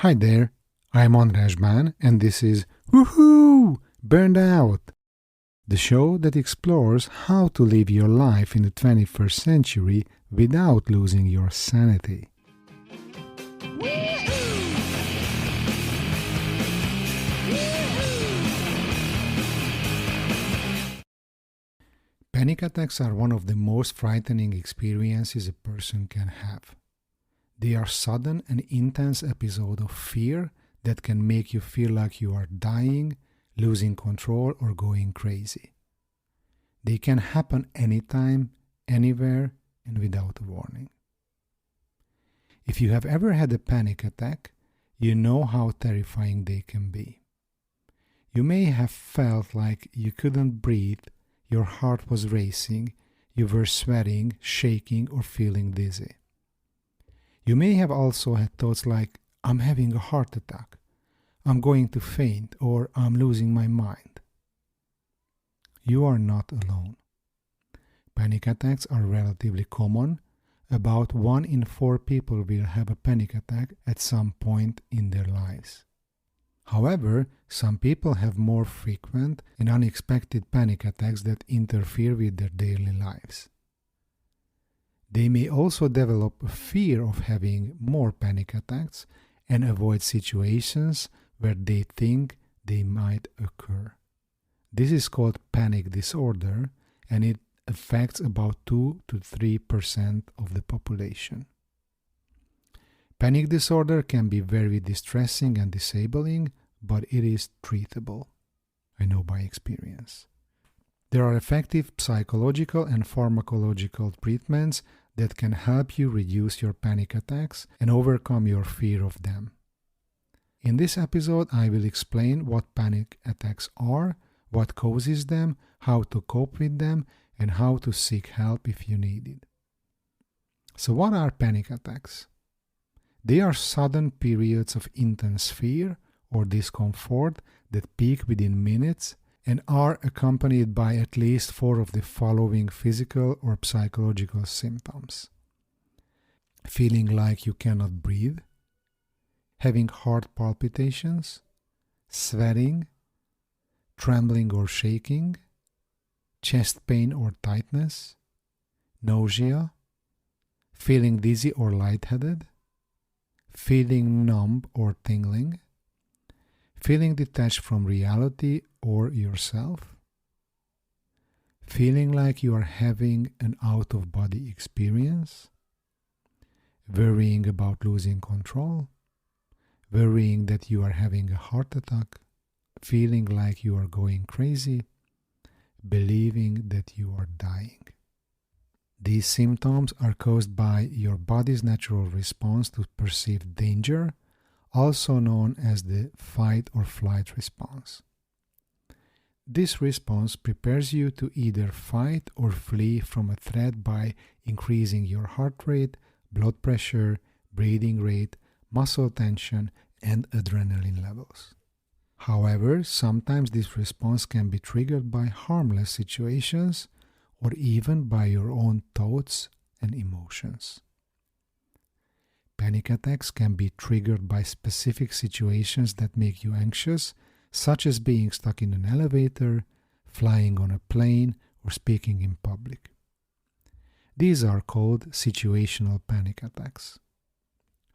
Hi there, I'm Andrásban and this is Woohoo! Burned Out, the show that explores how to live your life in the 21st century without losing your sanity. Panic attacks are one of the most frightening experiences a person can have. They are sudden and intense episodes of fear that can make you feel like you are dying, losing control, or going crazy. They can happen anytime, anywhere, and without a warning. If you have ever had a panic attack, you know how terrifying they can be. You may have felt like you couldn't breathe, your heart was racing, you were sweating, shaking, or feeling dizzy. You may have also had thoughts like, I'm having a heart attack, I'm going to faint, or I'm losing my mind. You are not alone. Panic attacks are relatively common. About 1 in 4 people will have a panic attack at some point in their lives. However, some people have more frequent and unexpected panic attacks that interfere with their daily lives. They may also develop a fear of having more panic attacks and avoid situations where they think they might occur. This is called panic disorder, and it affects about 2 to 3% of the population. Panic disorder can be very distressing and disabling, but it is treatable. I know by experience. There are effective psychological and pharmacological treatments that can help you reduce your panic attacks and overcome your fear of them. In this episode, I will explain what panic attacks are, what causes them, how to cope with them, and how to seek help if you need it. So what are panic attacks? They are sudden periods of intense fear or discomfort that peak within minutes and are accompanied by at least 4 of the following physical or psychological symptoms. Feeling like you cannot breathe, having heart palpitations, sweating, trembling or shaking, chest pain or tightness, nausea, feeling dizzy or lightheaded, feeling numb or tingling, feeling detached from reality or yourself, feeling like you are having an out-of-body experience, worrying about losing control, worrying that you are having a heart attack, feeling like you are going crazy, believing that you are dying. These symptoms are caused by your body's natural response to perceived danger, also known as the fight or flight response. This response prepares you to either fight or flee from a threat by increasing your heart rate, blood pressure, breathing rate, muscle tension, and adrenaline levels. However, sometimes this response can be triggered by harmless situations or even by your own thoughts and emotions. Panic attacks can be triggered by specific situations that make you anxious, such as being stuck in an elevator, flying on a plane, or speaking in public. These are called situational panic attacks.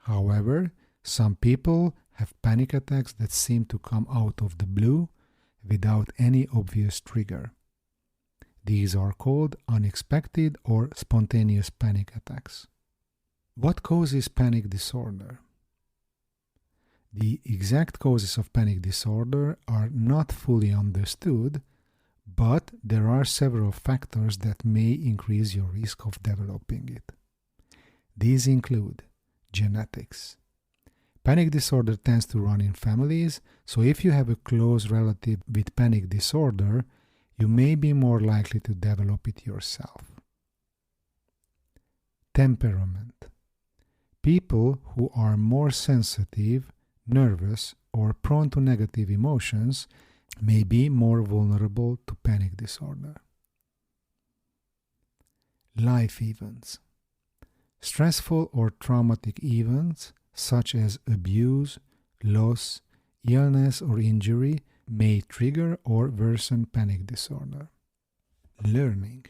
However, some people have panic attacks that seem to come out of the blue without any obvious trigger. These are called unexpected or spontaneous panic attacks. What causes panic disorder? The exact causes of panic disorder are not fully understood, but there are several factors that may increase your risk of developing it. These include genetics. Panic disorder tends to run in families, so if you have a close relative with panic disorder, you may be more likely to develop it yourself. Temperament. People who are more sensitive, nervous, or prone to negative emotions may be more vulnerable to panic disorder. Life events. Stressful or traumatic events such as abuse, loss, illness, or injury may trigger or worsen panic disorder. Learning.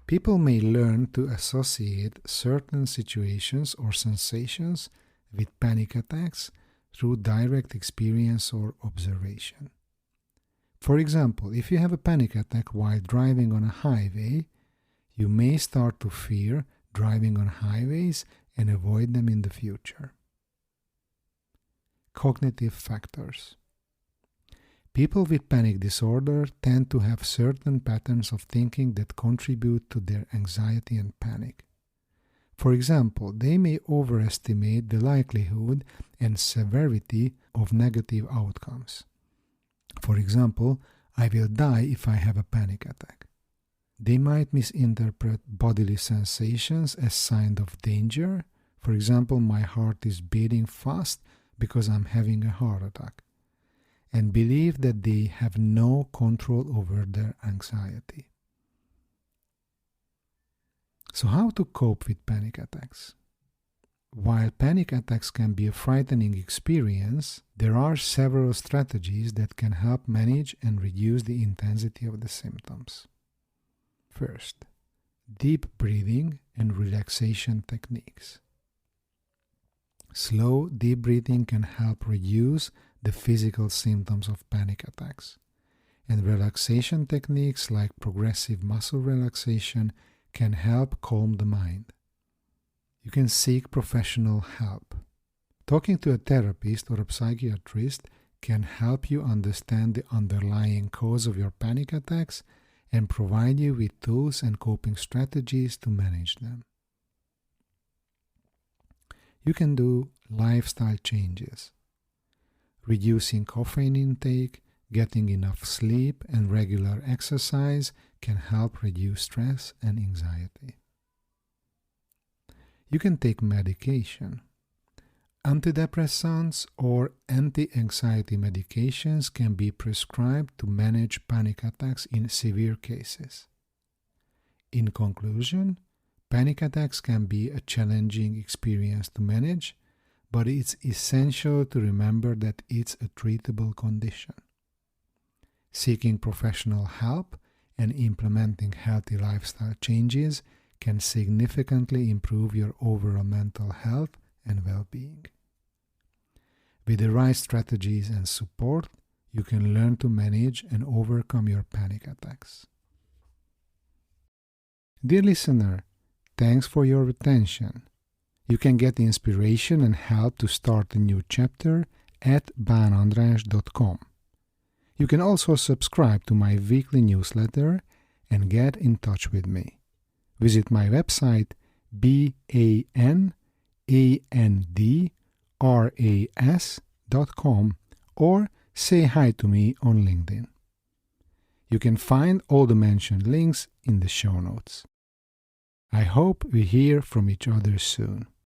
People may learn to associate certain situations or sensations with panic attacks through direct experience or observation. For example, if you have a panic attack while driving on a highway, you may start to fear driving on highways and avoid them in the future. Cognitive factors. People with panic disorder tend to have certain patterns of thinking that contribute to their anxiety and panic. For example, they may overestimate the likelihood and severity of negative outcomes. For example, I will die if I have a panic attack. They might misinterpret bodily sensations as signs of danger. For example, my heart is beating fast because I'm having a heart attack, and believe that they have no control over their anxiety. So how to cope with panic attacks? While panic attacks can be a frightening experience, there are several strategies that can help manage and reduce the intensity of the symptoms. First, deep breathing and relaxation techniques. Slow, deep breathing can help reduce the physical symptoms of panic attacks, and relaxation techniques like progressive muscle relaxation can help calm the mind. You can seek professional help. Talking to a therapist or a psychiatrist can help you understand the underlying cause of your panic attacks and provide you with tools and coping strategies to manage them. You can do lifestyle changes. Reducing caffeine intake, getting enough sleep, and regular exercise can help reduce stress and anxiety. You can take medication. Antidepressants or anti-anxiety medications can be prescribed to manage panic attacks in severe cases. In conclusion, panic attacks can be a challenging experience to manage, but it's essential to remember that it's a treatable condition. Seeking professional help and implementing healthy lifestyle changes can significantly improve your overall mental health and well-being. With the right strategies and support, you can learn to manage and overcome your panic attacks. Dear listener, thanks for your attention. You can get inspiration and help to start a new chapter at banandras.com. You can also subscribe to my weekly newsletter and get in touch with me. Visit my website banandras.com or say hi to me on LinkedIn. You can find all the mentioned links in the show notes. I hope we hear from each other soon.